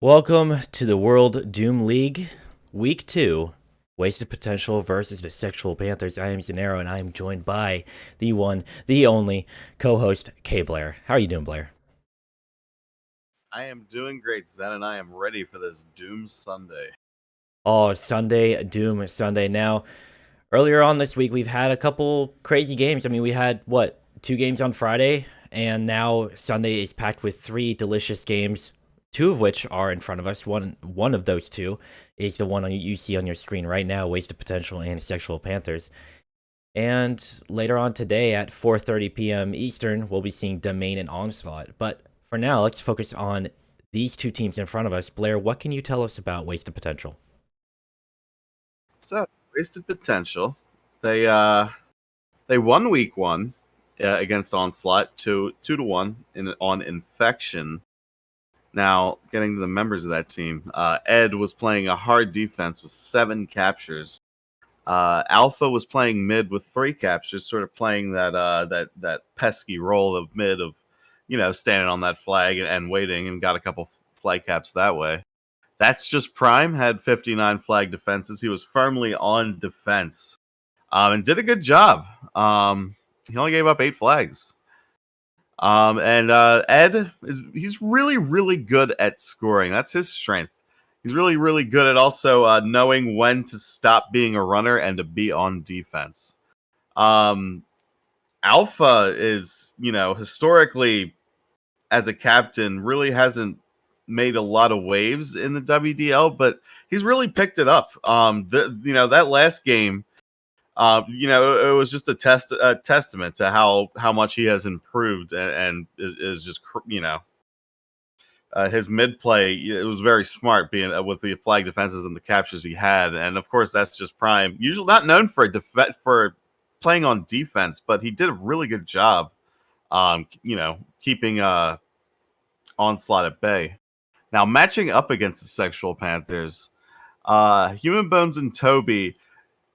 Welcome to the World Doom League, Week 2, Wasted Potential versus the Sexual Panthers. I am Xenaero, and I am joined by the one, the only, co-host, KBlair. How are you doing, Blair? I am doing great, Zen, and I am ready for this Doom Sunday. Oh, Sunday, Doom Sunday. Now, earlier on this week, we've had a couple crazy games. I mean, we had, two games on Friday, and now Sunday is packed with three delicious games, two of which are in front of us. One of those two is the one you see on your screen right now, Wasted Potential and Sexual Panthers. And later on today at 4:30 p.m. Eastern, we'll be seeing Domain and Onslaught. But for now, let's focus on these two teams in front of us. Blair, what can you tell us about Wasted Potential? So, Wasted Potential. They won week one against Onslaught 2-1 on Infection. Now, getting to the members of that team, Ed was playing a hard defense with 7 captures. Alpha was playing mid with 3 captures, sort of playing that pesky role of mid of, standing on that flag and waiting, and got a couple flag caps that way. That's just Prime had 59 flag defenses. He was firmly on defense, and did a good job. He only gave up 8 flags. And Ed he's really, really good at scoring. That's his strength. He's really, really good at also knowing when to stop being a runner and to be on defense. Um, Alpha is, historically as a captain, really hasn't made a lot of waves in the WDL, but he's really picked it up. That last game, it was just a testament to how much he has improved and is just his mid play. It was very smart being with the flag defenses and the captures he had, and of course that's just Prime. Usually not known for playing on defense, but he did a really good job. Keeping Onslaught at bay. Now matching up against the Sexual Panthers, Human Bones and Toby,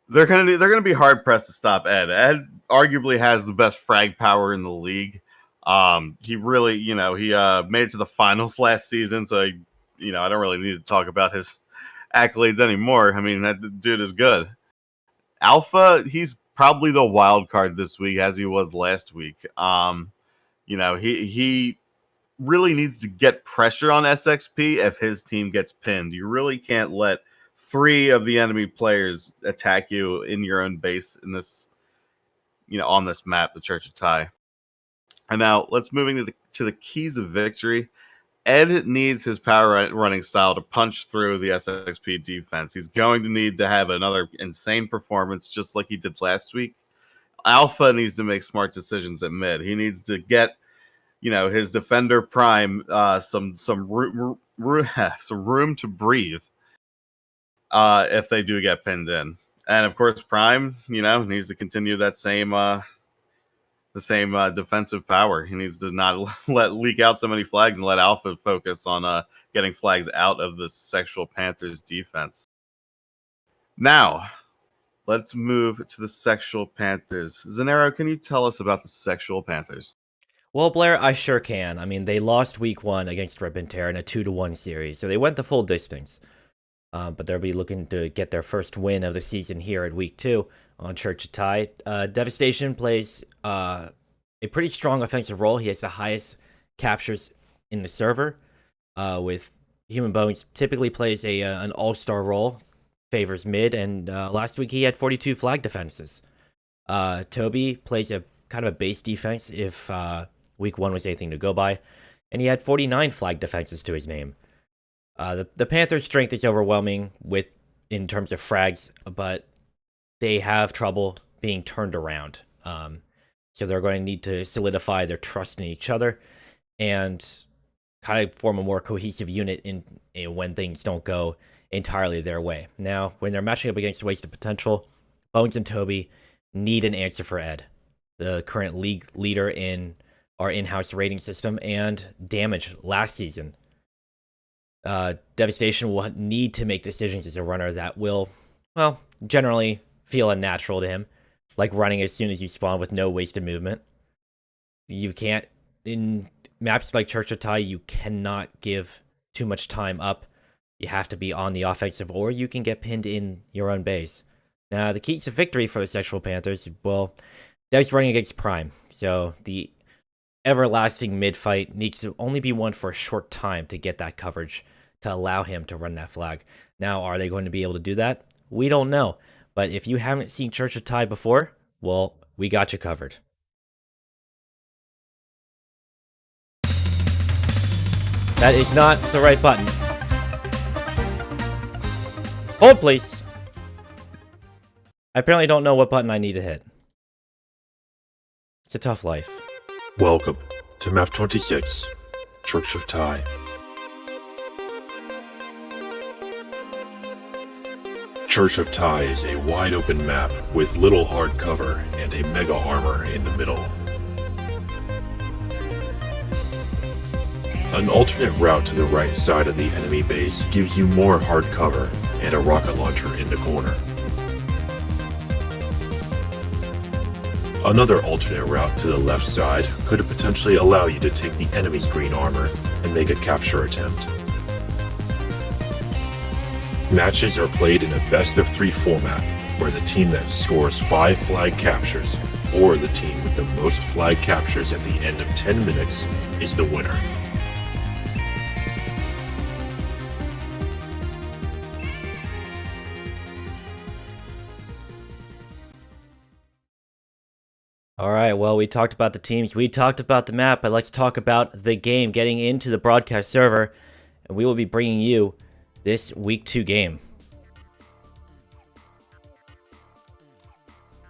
they're gonna be hard pressed to stop Ed. Ed arguably has the best frag power in the league. He really, he made it to the finals last season, so I don't really need to talk about his accolades anymore. I mean, that dude is good. Alpha, he's probably the wild card this week, as he was last week. He really needs to get pressure on SXP if his team gets pinned. You really can't let 3 of the enemy players attack you in your own base in this, on this map, the Church of Tai. And now let's moving to the keys of victory. Ed needs his power running style to punch through the SXP defense. He's going to need to have another insane performance just like he did last week. Alpha needs to make smart decisions at mid. He needs to get his defender Prime some room to breathe if they do get pinned in. And of course Prime needs to continue that same defensive power. He needs to not let leak out so many flags and let Alpha focus on getting flags out of the Sexual Panthers defense. Now let's move to the Sexual Panthers. Xenaero, can you tell us about the Sexual Panthers? Well, Blair, I sure can. I mean, they lost week 1 against Rip and Tear in a 2-1 series, so they went the full distance. But they'll be looking to get their first win of the season here at week 2 on Church of Tai. Devastation plays a pretty strong offensive role. He has the highest captures in the server. With Human Bones, typically plays an all-star role, favors mid, and last week he had 42 flag defenses. Toby plays a kind of a base defense if week 1 was anything to go by, and he had 49 flag defenses to his name. The Panthers' strength is overwhelming in terms of frags, but they have trouble being turned around. So they're going to need to solidify their trust in each other and kind of form a more cohesive unit when things don't go entirely their way. Now, when they're matching up against Wasted Potential, Bones and Toby need an answer for Ed, the current league leader in our in-house rating system and damage last season. Devastation will need to make decisions as a runner that will, generally feel unnatural to him, like running as soon as you spawn with no wasted movement. You can't, in maps like Church of Tai, you cannot give too much time up You have to be on the offensive, or you can get pinned in your own base. Now, the keys to victory for the Sexual Panthers, well, Dev's running against Prime, so the everlasting mid-fight needs to only be won for a short time to get that coverage to allow him to run that flag. Now, are they going to be able to do that? We don't know. But if you haven't seen Church of Tide before, well, we got you covered. That is not the right button. Hold, please. I apparently don't know what button I need to hit. It's a tough life. Welcome to Map 26, Church of Tide. Church of Tide is a wide-open map with little hard cover and a mega armor in the middle. An alternate route to the right side of the enemy base gives you more hard cover and a rocket launcher in the corner. Another alternate route to the left side could potentially allow you to take the enemy's green armor and make a capture attempt. Matches are played in a best-of-3 format, where the team that scores 5 flag captures, or the team with the most flag captures at the end of 10 minutes, is the winner. Alright, well, we talked about the teams, we talked about the map, but let's talk about the game, getting into the broadcast server, and we will be bringing you this Week 2 game,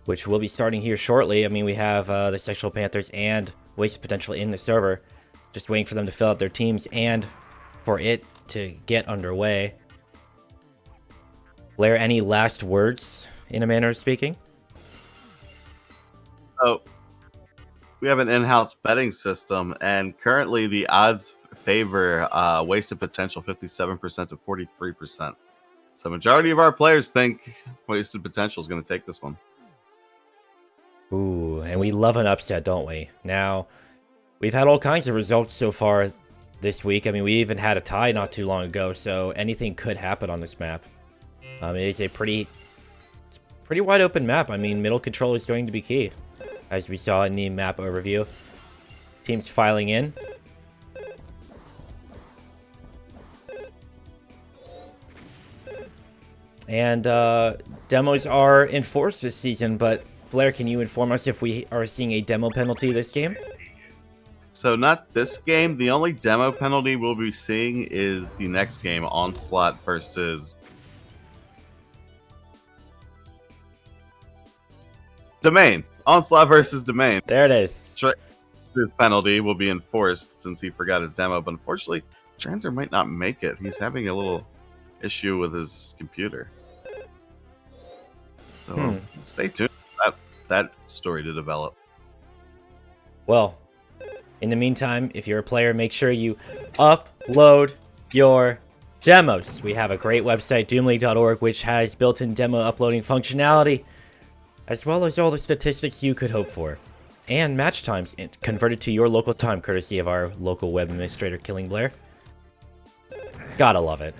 which will be starting here shortly. I mean, we have the Sexual Panthers and Wasted Potential in the server, just waiting for them to fill out their teams and for it to get underway. Blair, any last words, in a manner of speaking? So, we have an in-house betting system, and currently the odds favor Wasted Potential 57% to 43%. So, majority of our players think Wasted Potential is going to take this one. Ooh, and we love an upset, don't we? Now, we've had all kinds of results so far this week. I mean, we even had a tie not too long ago, so anything could happen on this map. It is a pretty wide open map. I mean, middle control is going to be key, as we saw in the map overview. Teams filing in. And demos are enforced this season, but Blair, can you inform us if we are seeing a demo penalty this game? So not this game. The only demo penalty we'll be seeing is the next game, Onslaught versus Domain. Onslaught versus Domain. There it is. His penalty will be enforced since he forgot his demo, but unfortunately, Transer might not make it. He's having a little issue with his computer. So stay tuned for that story to develop. Well, in the meantime, if you're a player, make sure you upload your demos. We have a great website, doomleague.org, which has built-in demo uploading functionality, as well as all the statistics you could hope for. And match times converted to your local time, courtesy of our local web administrator, Killing Blair. Gotta love it.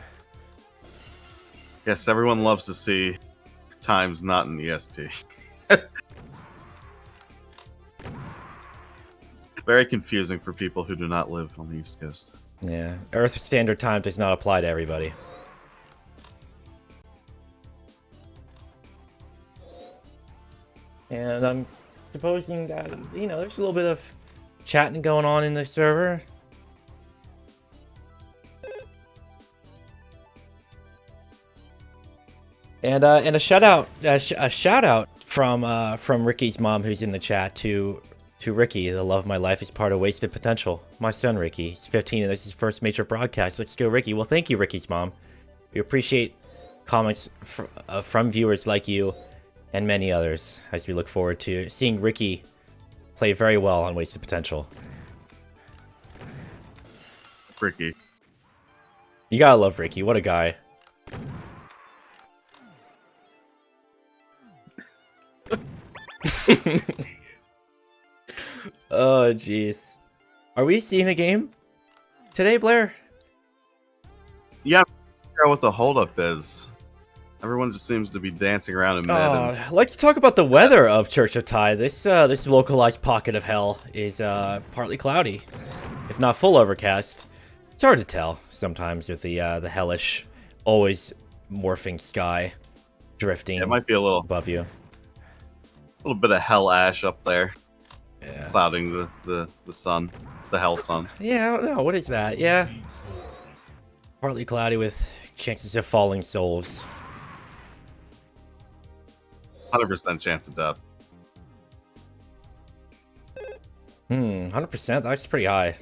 Yes, everyone loves to see times not in EST. Very confusing for people who do not live on the East Coast. Yeah, Earth Standard Time does not apply to everybody. And I'm supposing that, you know, there's a little bit of chatting going on in the server. And a shout out from Ricky's mom, who's in the chat, to Ricky. The love of my life is part of Wasted Potential. My son Ricky, he's 15 and this is his first major broadcast. Let's go, Ricky. Well, thank you, Ricky's mom. We appreciate comments from viewers like you and many others, as we look forward to seeing Ricky play very well on Wasted Potential. Ricky. You gotta love Ricky. What a guy. Oh, jeez. Are we seeing a game today, Blair? Yeah, out what the holdup is. Everyone just seems to be dancing around in mid. Let's talk about the weather of Church of Tide. This localized pocket of hell is partly cloudy, if not full overcast. It's hard to tell sometimes with the hellish, always morphing sky drifting. It might be a little above you. A little bit of hell ash up there, Yeah. clouding the sun, the hell sun. Yeah, I don't know. What is that? Yeah. Partly cloudy with chances of falling souls. 100% chance of death. 100%. That's pretty high.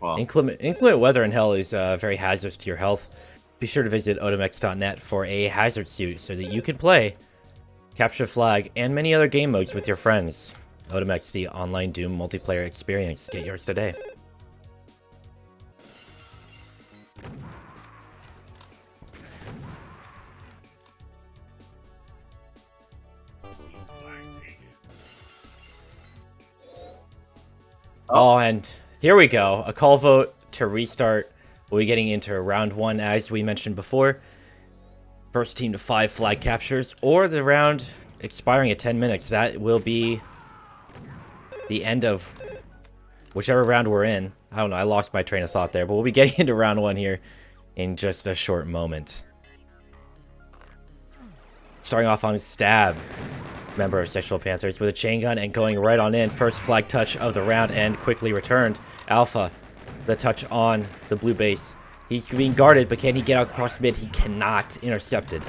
Well, Inclement weather in hell is very hazardous to your health. Be sure to visit otomex.net for a hazard suit so that you can play Capture the Flag and many other game modes with your friends. Otomex, the online Doom multiplayer experience. Get yours today. Oh, and here we go. A call vote to restart. We'll be getting into round 1, as we mentioned before. First team to 5 flag captures, or the round expiring at 10 minutes. That will be the end of whichever round we're in. I don't know, I lost my train of thought there, but we'll be getting into round 1 here in just a short moment. Starting off on Stab, member of Sexual Panthers, with a chain gun and going right on in. First flag touch of the round and quickly returned. Alpha, the touch on the blue base. He's being guarded, but can he get out across mid? He cannot. Intercepted.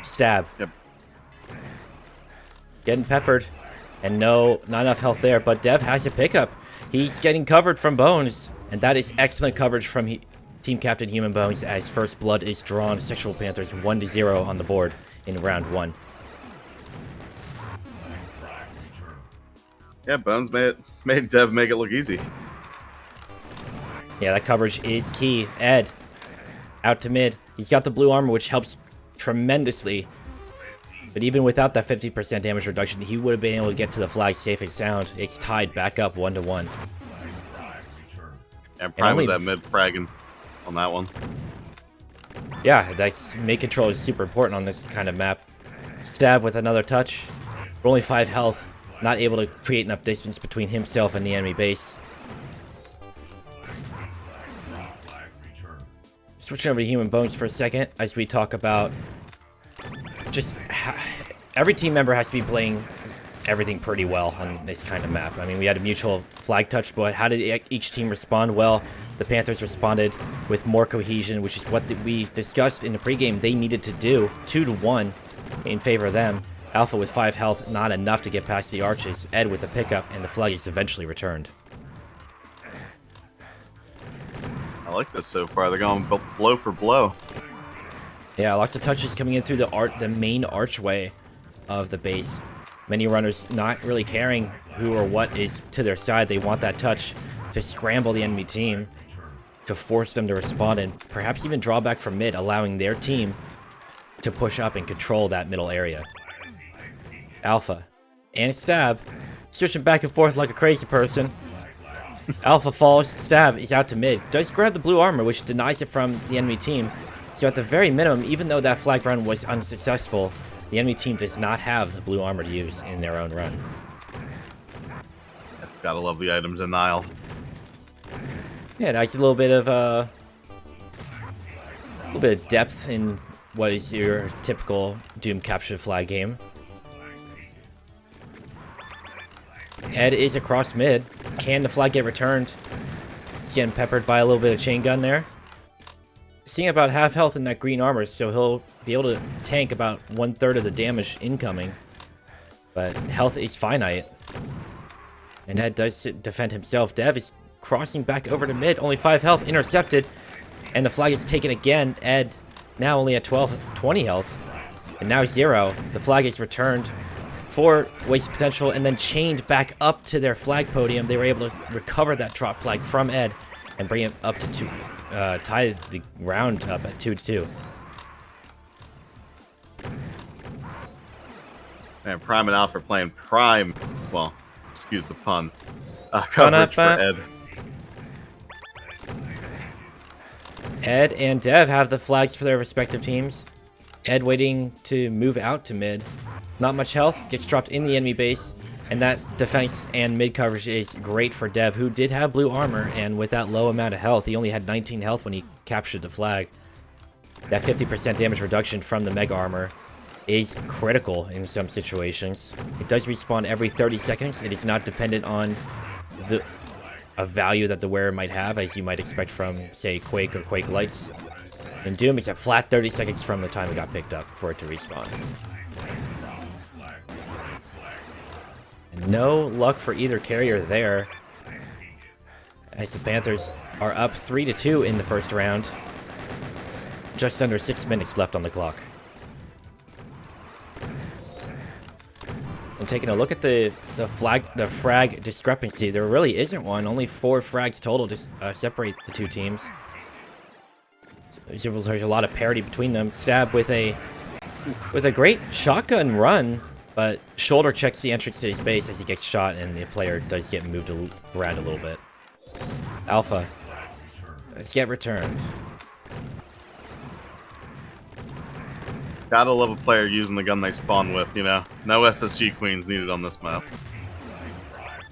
Stab. Yep. Getting peppered. And no, not enough health there, but Dev has a pickup. He's getting covered from Bones, and that is excellent coverage from Team Captain Human Bones as first blood is drawn. Sexual Panthers 1-0 on the board in round 1. Yeah, Bones made Dev make it look easy. Yeah, that coverage is key. Ed, out to mid. He's got the blue armor, which helps tremendously. But even without that 50% damage reduction, he would have been able to get to the flag safe and sound. It's tied back up 1-1. Yeah, Prime was at mid fragging on that one. Yeah, that's mid control is super important on this kind of map. Stab with another touch. We're only 5 health. Not able to create enough distance between himself and the enemy base. Switching over to Human Bones for a second as we talk about just every team member has to be playing everything pretty well on this kind of map. I mean, we had a mutual flag touch, but how did each team respond? Well, the Panthers responded with more cohesion, which is what we discussed in the pregame they needed to do. 2-1 in favor of them. Alpha with 5 health, not enough to get past the arches. Ed with a pickup, and the flag is eventually returned. I like this so far. They're going blow for blow. Yeah, lots of touches coming in through the main archway of the base. Many runners not really caring who or what is to their side. They want that touch to scramble the enemy team, to force them to respond, and perhaps even draw back from mid, allowing their team to push up and control that middle area. Alpha and Stab switching back and forth like a crazy person. Alpha falls, Stab is out to mid. Does grab the blue armor, which denies it from the enemy team. So at the very minimum, even though that flag run was unsuccessful, the enemy team does not have the blue armor to use in their own run. That's gotta love the item denial. Yeah, it adds a little bit of depth in what is your typical Doom capture the flag game. Ed is across mid. Can the flag get returned? He's getting peppered by a little bit of chain gun there. Seeing about half health in that green armor, so he'll be able to tank about 1/3 of the damage incoming. But health is finite. And Ed does defend himself. Dev is crossing back over to mid. Only 5 health, intercepted. And the flag is taken again. Ed now only at 20 health. And now 0. The flag is returned for waste potential and then chained back up to their flag podium. They were able to recover that drop flag from Ed and bring it up to 2. Tie the round up at 2-2. Man, Prime and Alpha playing prime. Well, excuse the pun. Coverage for Ed. Ed and Dev have the flags for their respective teams. Ed waiting to move out to mid. Not much health, gets dropped in the enemy base, and that defense and mid coverage is great for Dev, who did have blue armor, and with that low amount of health, he only had 19 health when he captured the flag. That 50% damage reduction from the mega armor is critical in some situations. It does respawn every 30 seconds. It is not dependent on a value that the wearer might have, as you might expect from, say, Quake or Quake Lights. In Doom, it's a flat 30 seconds from the time it got picked up for it to respawn. And no luck for either carrier there, as the Panthers are up 3-2 in the first round. Just under 6 minutes left on the clock. And taking a look at the frag discrepancy, there really isn't one. Only 4 frags total to separate the two teams. So there's a lot of parity between them. Stab with a great shotgun run, but shoulder checks the entrance to his base as he gets shot, and the player does get moved around a little bit. Alpha, let's get returned. Gotta love a player using the gun they spawn with, you know? No SSG queens needed on this map.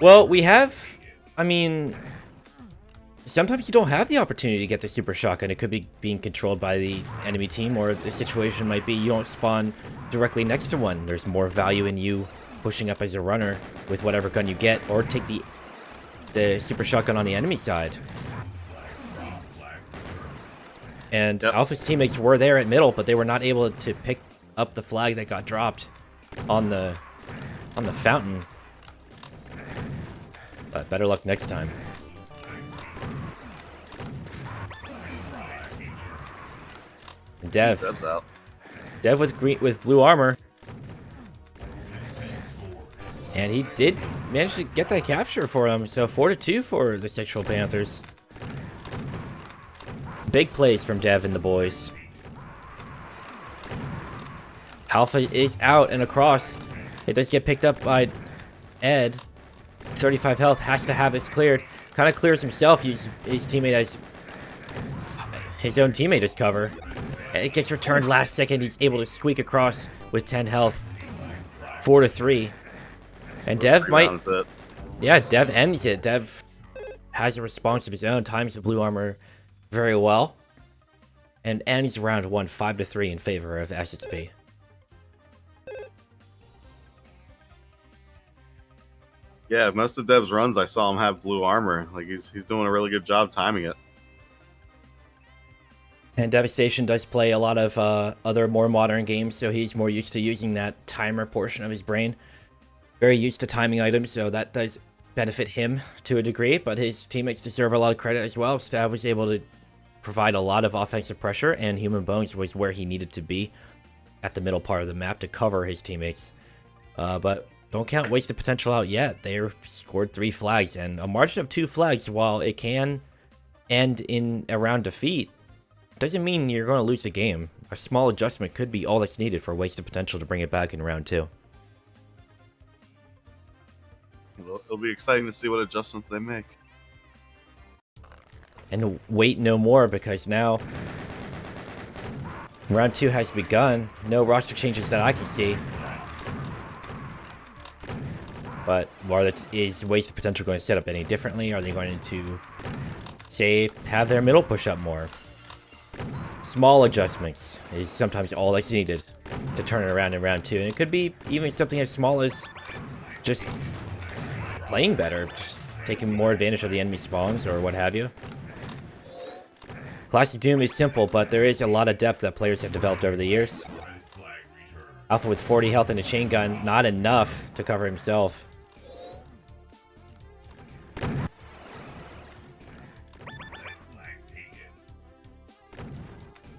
Well, we have... I mean... Sometimes you don't have the opportunity to get the super shotgun. It could be being controlled by the enemy team, or the situation might be you don't spawn directly next to one. There's more value in you pushing up as a runner with whatever gun you get, or take the super shotgun on the enemy side. And yep. Alpha's teammates were there at middle, but they were not able to pick up the flag that got dropped on the fountain. But better luck next time. Dev. Dev's out. Dev with blue armor. And he did manage to get that capture for him. So 4-2 for the Sexual Panthers. Big plays from Dev and the boys. Alpha is out and across. It does get picked up by Ed. 35 health, has to have this cleared. Kind of clears himself. His teammate has... His own teammate has cover. It gets returned last second. He's able to squeak across with 10 health. 4-3. And Dev might... Yeah, Dev ends it. Dev has a response of his own. Times the blue armor very well. And ends round 1 5-3 in favor of SSP. Yeah, most of Dev's runs I saw him have blue armor. Like he's doing a really good job timing it. And Devastation does play a lot of other more modern games, so he's more used to using that timer portion of his brain. Very used to timing items, so that does benefit him to a degree, but his teammates deserve a lot of credit as well. Stab was able to provide a lot of offensive pressure, and Human Bones was where he needed to be at the middle part of the map to cover his teammates. But don't count wasted potential out yet. They scored 3 flags, and a margin of 2 flags, while it can end in a round defeat, doesn't mean you're going to lose the game. A small adjustment could be all that's needed for wasted potential to bring it back in round 2. It'll be exciting to see what adjustments they make. And wait no more, because now round 2 has begun. No roster changes that I can see. But is wasted potential going to set up any differently? Are they going to, say, have their middle push up more? Small adjustments is sometimes all that's needed to turn it around in round 2. And it could be even something as small as just playing better, just taking more advantage of the enemy spawns or what have you. Classic Doom is simple, but there is a lot of depth that players have developed over the years. Alpha with 40 health and a chain gun, not enough to cover himself.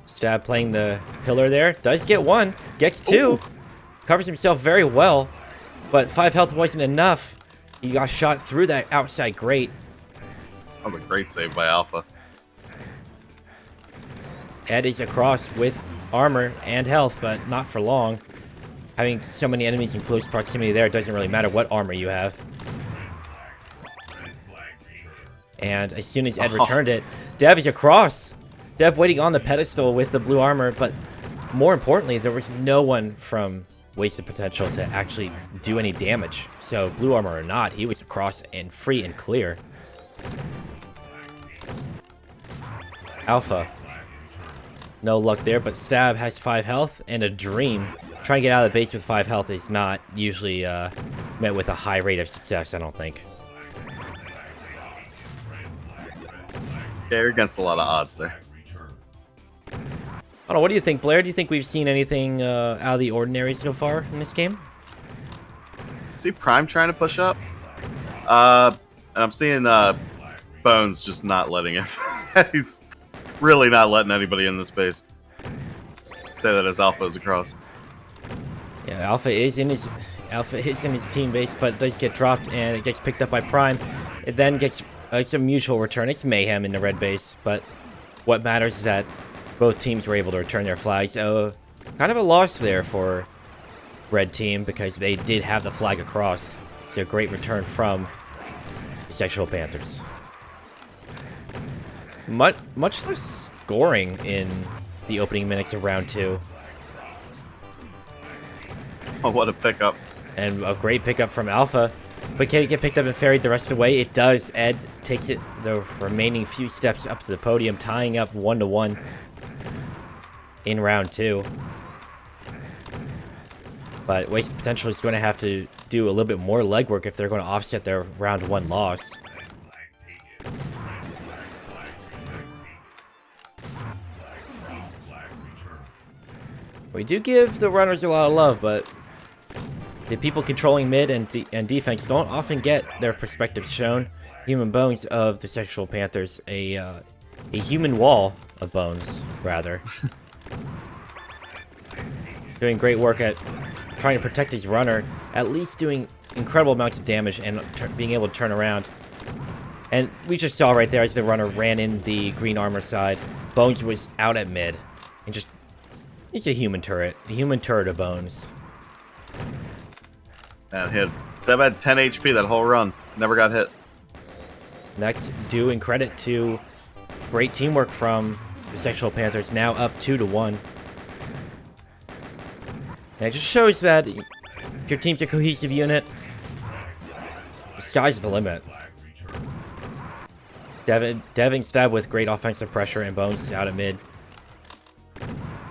Stab playing the pillar there. Does get 1. Gets 2. Ooh. Covers himself very well. But 5 health wasn't enough. He got shot through that outside grate. Oh, a great save by Alpha. Ed is across with armor and health, but not for long. Having so many enemies in close proximity there, it doesn't really matter what armor you have. And as soon as Ed returned it, Dev is across. Dev waiting on the pedestal with the blue armor, but more importantly, there was no one from Wasted Potential to actually do any damage. So blue armor or not, he was across and free and clear. Alpha. No luck there, but Stab has 5 health and a Dream. Trying to get out of the base with 5 health is not usually met with a high rate of success, I don't think. Yeah, you're against a lot of odds there. I don't know, what do you think, Blair? Do you think we've seen anything out of the ordinary so far in this game? See Prime trying to push up? And I'm seeing Bones just not letting him. He's really not letting anybody in this base. Say that as Alpha is across. Yeah, Alpha is in his team base, but it does get dropped and it gets picked up by Prime. It then gets it's a mutual return. It's mayhem in the red base, but what matters is that both teams were able to return their flags. Kind of a loss there for red team because they did have the flag across. It's a great return from the Sexual Panthers. Much less scoring in the opening minutes of round 2. Oh, what a pickup. And a great pickup from Alpha. But can it get picked up and ferried the rest of the way? It does. Ed takes it the remaining few steps up to the podium, tying up 1-1 in round 2. But Wasted Potential is going to have to do a little bit more legwork if they're going to offset their round 1 loss. We do give the runners a lot of love, but the people controlling mid and defense don't often get their perspectives shown. Human Bones of the Sexual Panthers, a human wall of bones, rather. Doing great work at trying to protect his runner, at least doing incredible amounts of damage and being able to turn around. And we just saw right there as the runner ran in the green armor side, Bones was out at mid. And just, he's a human turret of Bones. And hit. Dev had 10 HP that whole run. Never got hit. Next, due in credit to great teamwork from the Sexual Panthers, now up 2-1. And it just shows that if your team's a cohesive unit, the sky's the limit. Devin Stab with great offensive pressure and Bones out at mid.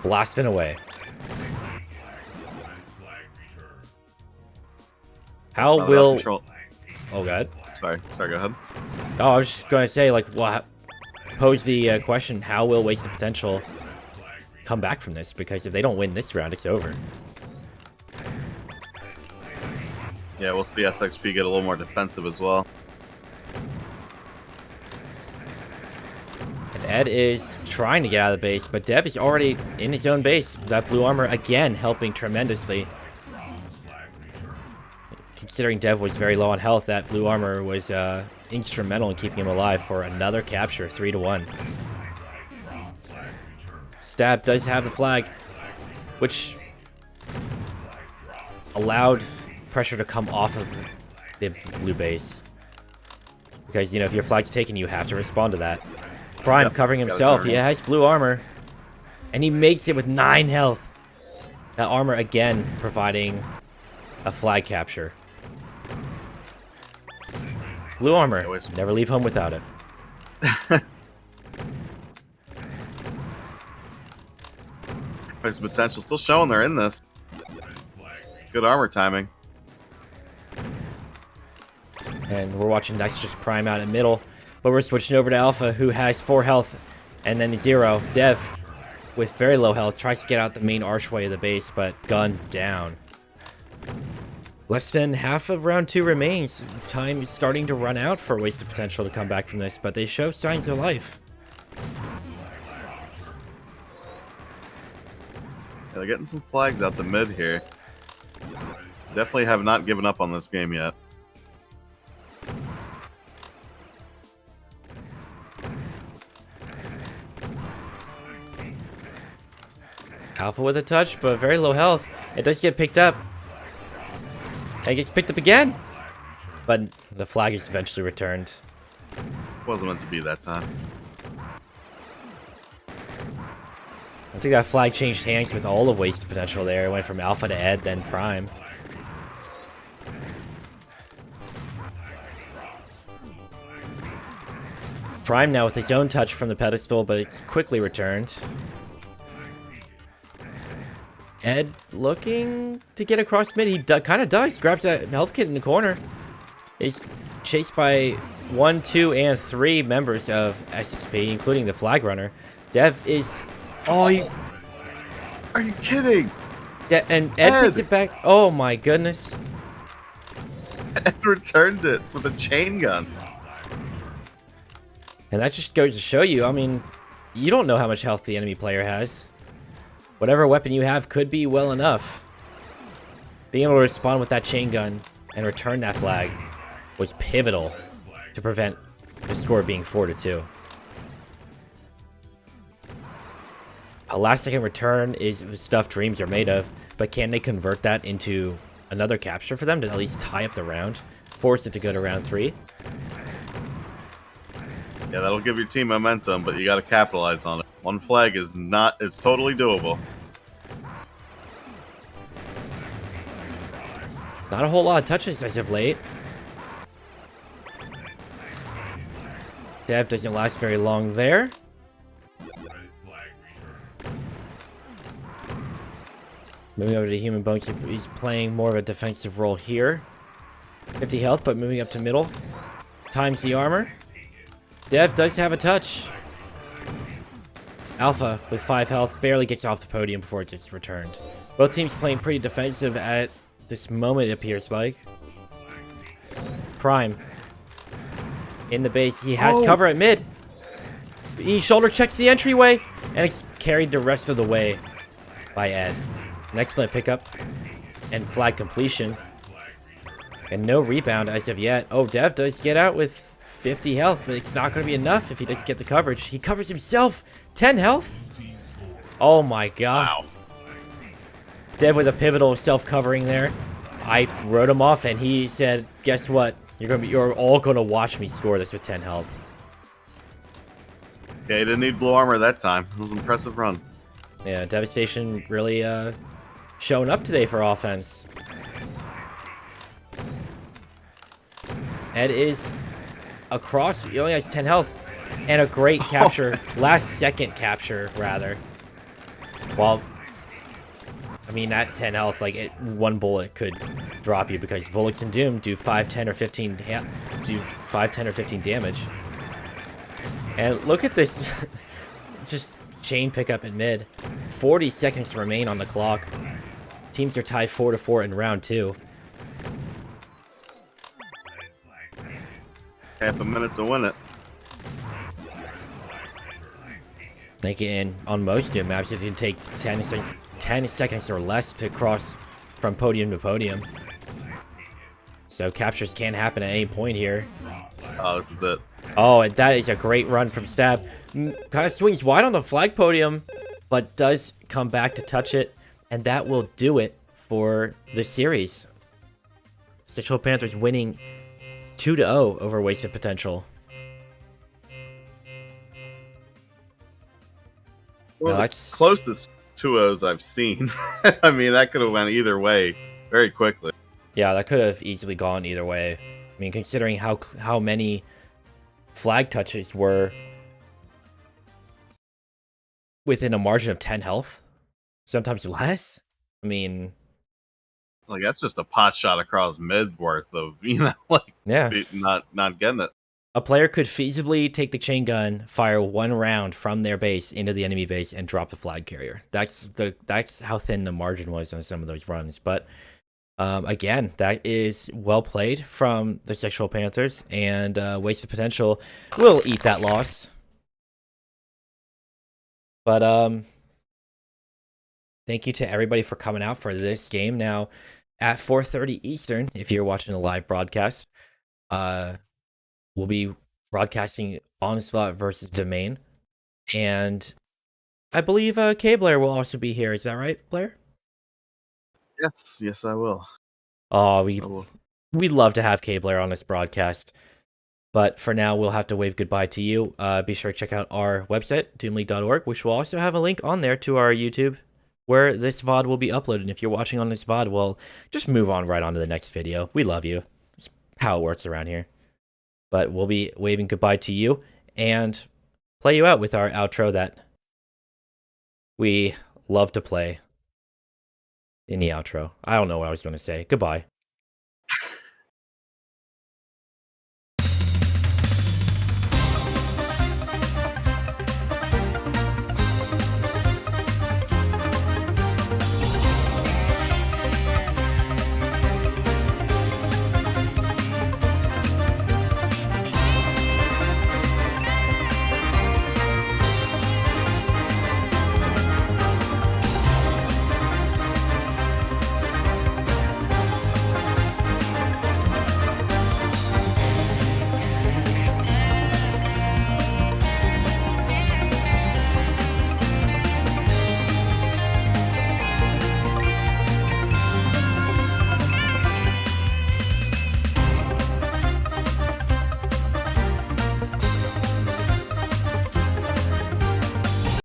Blasting away. How will... Oh, God. Sorry, go ahead. Oh, I was just going to say, like, pose the question, how will Wasted Potential come back from this? Because if they don't win this round, it's over. Yeah, we'll see SXP get a little more defensive as well. And Ed is trying to get out of the base, but Dev is already in his own base. That blue armor, again, helping tremendously. Considering Dev was very low on health, that blue armor was instrumental in keeping him alive for another capture, 3-1. Stab does have the flag, which allowed pressure to come off of the blue base. Because, you know, if your flag's taken, you have to respond to that. Prime covering himself. He has blue armor. And he makes it with 9 health. That armor, again, providing a flag capture. Blue armor. Never leave home without it. There's potential still showing they're in this. Good armor timing. And we're watching next just Prime out in middle. But we're switching over to Alpha, who has 4 health. And then 0. Dev, with very low health, tries to get out the main archway of the base, but gunned down. Less than half of round 2 remains. Time is starting to run out for Wasted Potential to come back from this, but they show signs of life. Yeah, they're getting some flags out to mid here. Definitely have not given up on this game yet. Alpha with a touch, but very low health. It does get picked up. And it gets picked up again. But the flag is eventually returned. Wasn't meant to be that time. I think that flag changed hands with all of Wasted Potential there. It went from Alpha to Ed, then Prime. Prime now with his own touch from the pedestal, but it's quickly returned. Ed looking to get across mid. He kind of does. Grabs that health kit in the corner. He's chased by 1, 2, and 3 members of SXP, including the flag runner. Dev is... Oh, Are you kidding? And Ed picks it back. Oh my goodness. Ed returned it with a chain gun. And that just goes to show you, I mean, you don't know how much health the enemy player has. Whatever weapon you have could be well enough. Being able to respond with that chain gun and return that flag was pivotal to prevent the score being 4-2. A last-second return is the stuff dreams are made of, but can they convert that into another capture for them to at least tie up the round, force it to go to round 3? Yeah, that'll give your team momentum, but you got to capitalize on it. One flag is totally doable. Not a whole lot of touches as of late. Dev doesn't last very long there. Moving over to Human Bones, he's playing more of a defensive role here. 50 health, but moving up to middle. Times the armor. Dev does have a touch. Alpha, with 5 health, barely gets off the podium before it gets returned. Both teams playing pretty defensive at this moment, it appears like. Prime. In the base. He has cover at mid. He shoulder checks the entryway, and it's carried the rest of the way by Ed. An excellent pickup and flag completion. And no rebound as of yet. Oh, Dev does get out with 50 health, but it's not going to be enough if he doesn't get the coverage. He covers himself. 10 health. Oh my god. Wow. Dev with a pivotal self-covering there. I wrote him off, and he said, "Guess what? You're all going to watch me score this with 10 health." Yeah, he didn't need blue armor that time. It was an impressive run. Yeah, Devastation really showing up today for offense. Ed is across. He only has 10 health. And a great capture. Last second capture, rather. Well, I mean, that 10 health, like, one bullet could drop you because bullets in Doom do 5, 10, or 15 damage. And look at this. Just chain pickup in mid. 40 seconds remain on the clock. Teams are tied 4-4 in round 2. Half a minute to win it. They can, on most Doom maps, it can take 10 seconds or less to cross from podium to podium. So captures can happen at any point here. Oh, this is it. Oh, and that is a great run from Stab. Kind of swings wide on the flag podium, but does come back to touch it. And that will do it for the series. Sexual Panthers winning 2-0 over Wasted Potential. Well, No, that's closest 2-0s I've seen. I mean, that could have went either way very quickly. Yeah, that could have easily gone either way. I mean, considering how many flag touches were within a margin of 10 health, sometimes less. I mean, like, that's just a pot shot across mid worth of, like, yeah, not getting it. a player could feasibly take the chain gun, fire one round from their base into the enemy base, and drop the flag carrier. That's how thin the margin was on some of those runs. But again, that is well played from the Sexual Panthers, and Wasted Potential will eat that loss. But thank you to everybody for coming out for this game. Now at 4:30 Eastern, if you're watching a live broadcast, we'll be broadcasting Onslaught versus Domain, and I believe KBlair will also be here. Is that right, Blair? Yes, I will. Oh, I will. we'd love to have KBlair on this broadcast. But for now, we'll have to wave goodbye to you. Be sure to check out our website, doomleague.org, which will also have a link on there to our YouTube, where this VOD will be uploaded. If you're watching on this VOD, well, just move on right on to the next video. We love you. It's how it works around here. But we'll be waving goodbye to you and play you out with our outro that we love to play in the outro. I don't know what I was going to say. Goodbye.